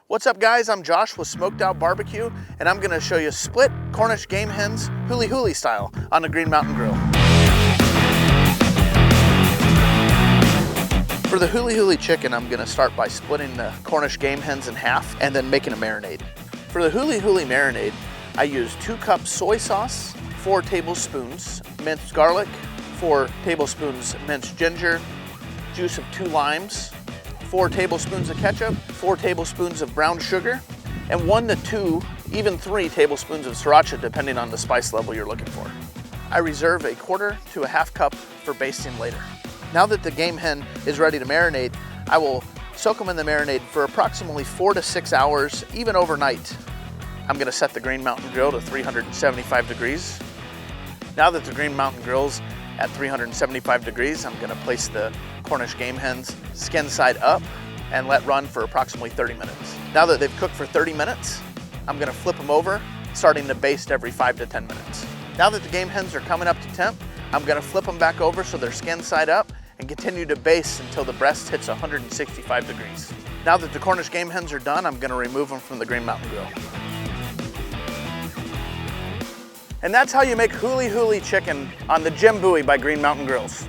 What's up guys, I'm Josh with Smoked Out Barbecue, and I'm gonna show you split Cornish game hens, Huli style, on the Green Mountain Grill. For the Huli chicken, I'm gonna start by splitting the Cornish game hens in half and then making a marinade. For the Huli marinade, I use 2 cups soy sauce, 4 tablespoons minced garlic, 4 tablespoons minced ginger, juice of 2 limes, 4 tablespoons of ketchup, 4 tablespoons of brown sugar, and 1 to 2, even 3 tablespoons of sriracha depending on the spice level you're looking for. I reserve a 1/4 to a 1/2 cup for basting later. Now that the game hen is ready to marinate, I will soak them in the marinade for approximately 4 to 6 hours, even overnight. I'm gonna set the Green Mountain Grill to 375 degrees. Now that the Green Mountain Grill's at 375 degrees, I'm gonna place the Cornish game hens skin side up and let run for approximately 30 minutes. Now that they've cooked for 30 minutes, I'm gonna flip them over, starting to baste every 5 to 10 minutes. Now that the game hens are coming up to temp, I'm gonna flip them back over so they're skin side up and continue to baste until the breast hits 165 degrees. Now that the Cornish game hens are done, I'm gonna remove them from the Green Mountain Grill. And that's how you make Huli chicken on the Gem Buoy by Green Mountain Grills.